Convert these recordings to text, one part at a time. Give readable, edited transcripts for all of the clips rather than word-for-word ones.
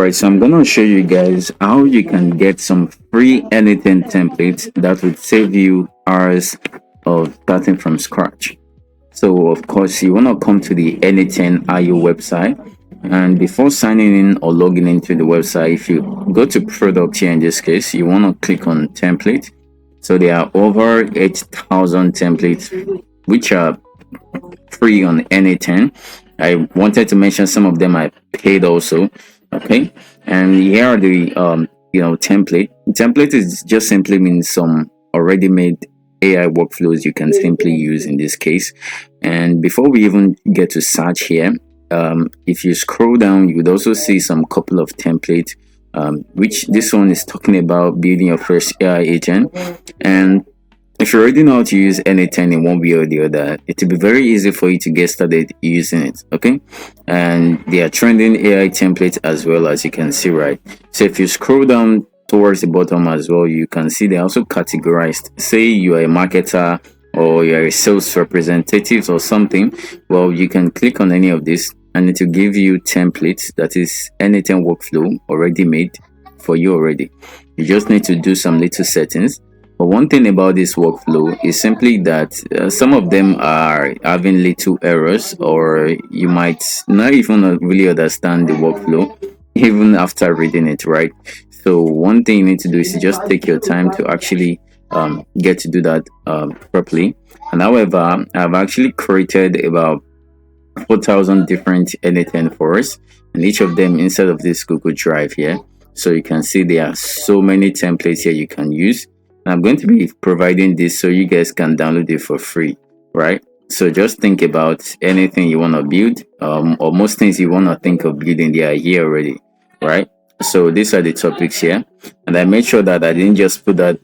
Alright, so I'm gonna show you guys how you can get some free n8n templates that would save you hours of starting from scratch. So of course you wanna come to the n8n IO website, and before signing in or logging into the website, if you go to product here, in this case you wanna click on template. So there are over 8,000 templates which are free on n8n. I wanted to mention some of them I paid also. Okay, and here are the template is just simply means some already made AI workflows you can simply use in this case. And before we even get to search here, if you scroll down, you would also see some couple of templates, which this one is talking about building your first AI agent. And if you already know how to use n8n in one way or the other, it will be very easy for you to get started using it. Okay, and they are trending AI templates as well, as you can see, right? So if you scroll down towards the bottom as well, you can see they're also categorized. Say you are a marketer or you're a sales representative or something, well, you can click on any of this and it will give you templates that is n8n workflow already made for you already. You just need to do some little settings. But one thing about this workflow is simply that some of them are having little errors, or you might not even really understand the workflow even after reading it, right? So one thing you need to do is to just take your time to actually get to do that properly. And however, I've actually created about 4,000 different n8n for us, and each of them inside of this Google Drive here. So you can see there are so many templates here you can use. I'm going to be providing this so you guys can download it for free, right? So just think about anything you want to build, or most things you want to think of building, they are here already, right? So these are the topics here, and I made sure that I didn't just put that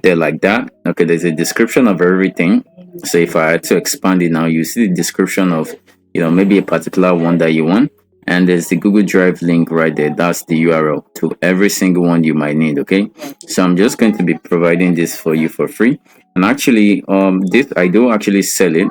there like that. Okay, there's a description of everything. So if I had to expand it now, you see the description of maybe a particular one that you want. And there's the Google Drive link right there. That's the URL to every single one you might need. Okay, so I'm just going to be providing this for you for free. And actually, this I do actually sell it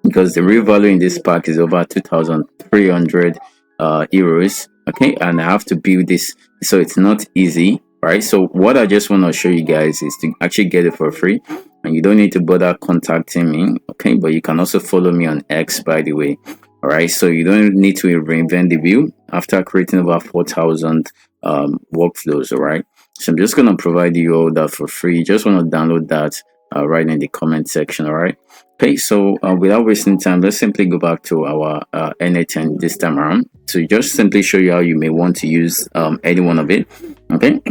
because the real value in this pack is over 2,300 euros. Okay, and I have to build this, so it's not easy, right? So what I just want to show you guys is to actually get it for free, and you don't need to bother contacting me. Okay, but you can also follow me on X, by the way. All right, so you don't need to reinvent the wheel after creating over 4,000 workflows. All right, so I'm just going to provide you all that for free. You just want to download that right in the comment section. All right, okay, so without wasting time, let's simply go back to our n8n this time around. So just simply show you how you may want to use any one of it. Okay,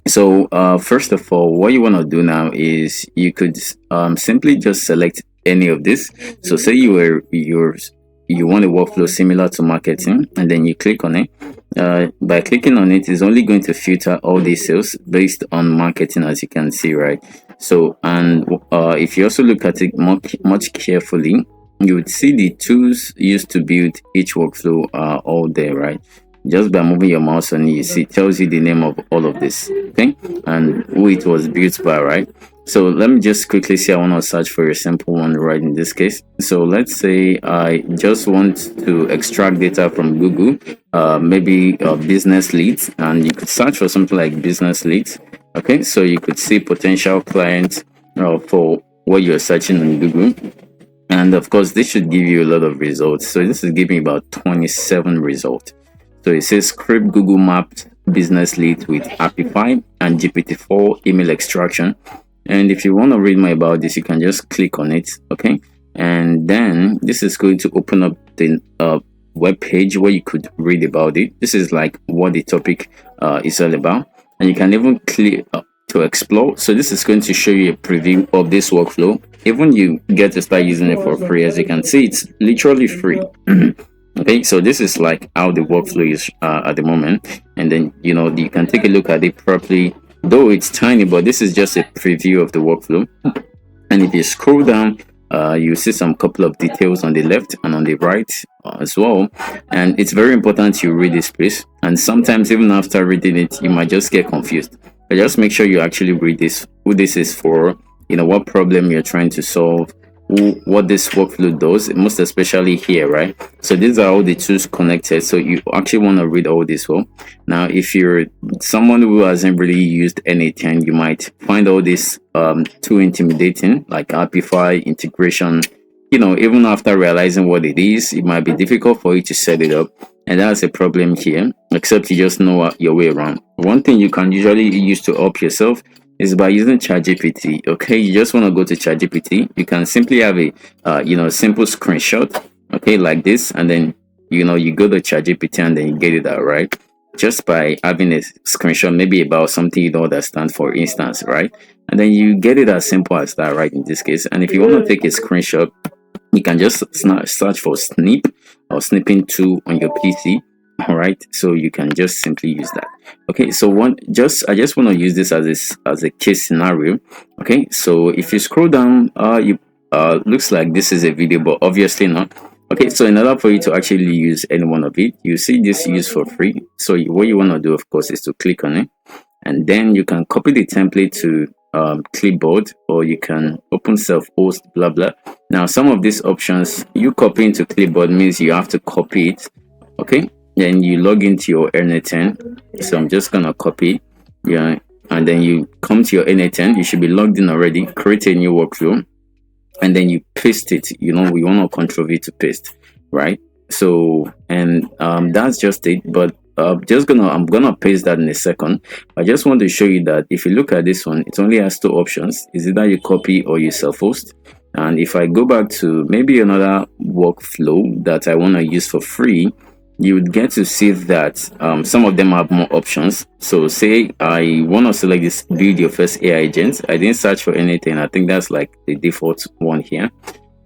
so first of all, what you want to do now is you could simply just select any of this. So say you want a workflow similar to marketing, and then you click on it. By clicking on it, it's only going to filter all these sales based on marketing, as you can see, right? So, and if you also look at it much carefully, you would see the tools used to build each workflow are all there, right? Just by moving your mouse on it, you see it tells you the name of all of this, okay, and who it was built by, right? So let me just quickly see. I want to search for a simple one right in this case. So let's say I just want to extract data from Google, maybe business leads, and you could search for something like business leads. Okay, so you could see potential clients for what you're searching on Google. And of course, this should give you a lot of results. So this is giving about 27 results. So it says script Google Maps business lead with Apify and GPT-4 email extraction. And if you want to read more about this, you can just click on it. Okay, and then this is going to open up the web page where you could read about it. This is like what the topic is all about, and you can even click to explore. So this is going to show you a preview of this workflow. Even you get to start using it for free. As you can see, it's literally free. Okay, so this is like how the workflow is at the moment, and then you can take a look at it properly. Though it's tiny, but this is just a preview of the workflow. And if you scroll down, you see some couple of details on the left and on the right as well. And it's very important you read this, please. And sometimes even after reading it, you might just get confused. But just make sure you actually read this, who this is for, what problem you're trying to solve, what this workflow does, most especially here, right? So these are all the tools connected, so you actually want to read all this well. Now if you're someone who hasn't really used n8n, you might find all this too intimidating, like amplify integration. Even after realizing what it is, it might be difficult for you to set it up, and that's a problem here, except you just know your way around. One thing you can usually use to help yourself is by using ChatGPT. Okay, you just want to go to ChatGPT. You can simply have a simple screenshot, okay, like this, and then you go to ChatGPT and then you get it out, right? Just by having a screenshot, maybe about something you don't understand, for instance, right? And then you get it as simple as that, right? In this case, and if you want to take a screenshot, you can just search for snip or snipping tool on your PC. All right, so you can just simply use that. Okay, so I just want to use this as a case scenario. Okay, so if you scroll down, you looks like this is a video, but obviously not. Okay, so in order for you to actually use any one of it, you see this use for free. So what you want to do, of course, is to click on it, and then you can copy the template to clipboard, or you can open self-host, blah blah. Now some of these options, you copy into clipboard means you have to copy it. Okay, then you log into your n8n. So I'm just gonna copy, yeah, and then you come to your n8n. You should be logged in already. Create a new workflow, and then you paste it. We want to control V to paste, right? So, and that's just it. But I'm gonna paste that in a second. I just want to show you that if you look at this one, it only has two options. Is either you copy or you self-host. And if I go back to maybe another workflow that I want to use for free, you would get to see that some of them have more options. So say I want to select this build your first AI agent. I didn't search for anything. I think that's like the default one here.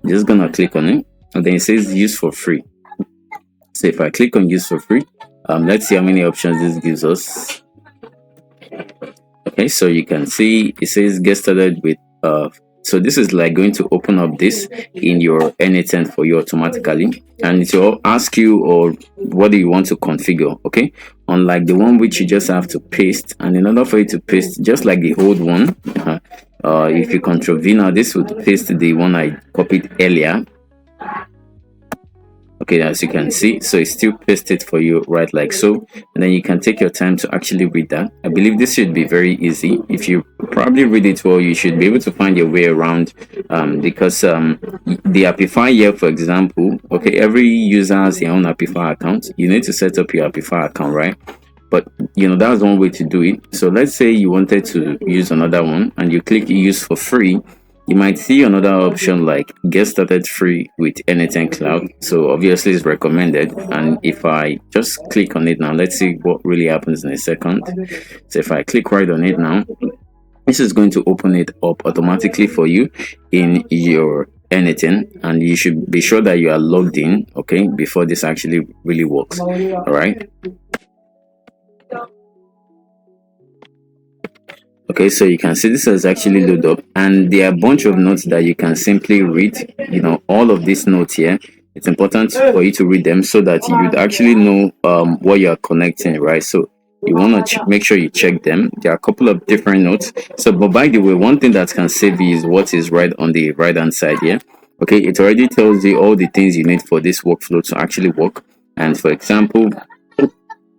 I'm just gonna click on it, and then it says use for free. So if I click on use for free, let's see how many options this gives us. Okay, so you can see it says get started with so this is like going to open up this in your n8n for you automatically, and it will ask you, or what do you want to configure. Okay, unlike the one which you just have to paste, and in order for you to paste, just like the old one, if you control V now, this would paste the one I copied earlier. Okay, as you can see, so it's still pasted for you, right, like so. And then you can take your time to actually read that. I believe this should be very easy. If you probably read it well, you should be able to find your way around, because the Apify here, for example, okay, every user has their own Apify account. You need to set up your Apify account, right? But that's one way to do it. So let's say you wanted to use another one, and you click use for free. You might see another option like get started free with n8n Cloud. So obviously it's recommended. And if I just click on it now, let's see what really happens in a second. So if I click right on it now, this is going to open it up automatically for you in your n8n, and you should be sure that you are logged in, okay, before this actually really works. All right. Okay, so you can see this has actually loaded up, and there are a bunch of notes that you can simply read. All of these notes here, it's important for you to read them so that you'd actually know what you're connecting, right? So you want to make sure you check them. There are a couple of different notes. So, but by the way, one thing that can save you is what is right on the right hand side here. Okay, it already tells you all the things you need for this workflow to actually work. And for example,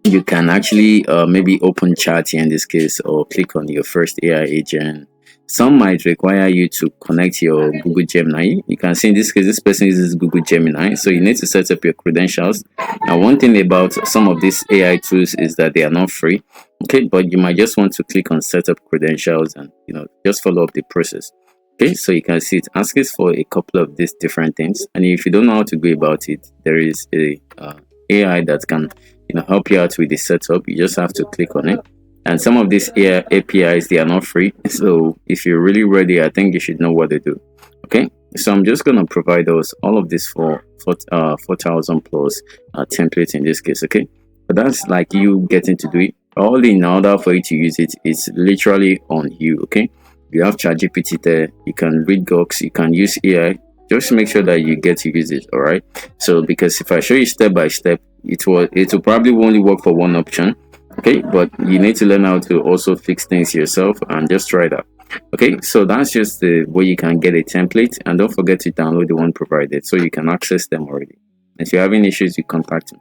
you can actually maybe open chat here in this case, or click on your first AI agent. Some might require you to connect your Google Gemini. You can see in this case, this person uses Google Gemini, so you need to set up your credentials. Now, one thing about some of these AI tools is that they are not free. Okay, but you might just want to click on set up credentials and just follow up the process. Okay, so you can see it asks for a couple of these different things, and if you don't know how to go about it, there is a AI that can help you out with the setup. You just have to click on it, and some of these APIs, they are not free, so if you're really ready, I think you should know what they do. Okay, so I'm just gonna provide all of this for 4,000 plus templates in this case. Okay, but that's like you getting to do it. All in order for you to use it, it's literally on you. Okay, you have ChatGPT there, you can read docs, you can use AI. Just make sure that you get to use it. All right, so because if I show you step by step, it will probably only work for one option. Okay, but you need to learn how to also fix things yourself and just try that. Okay, so that's just the way you can get a template, and don't forget to download the one provided so you can access them already. If you're having issues, you contact me.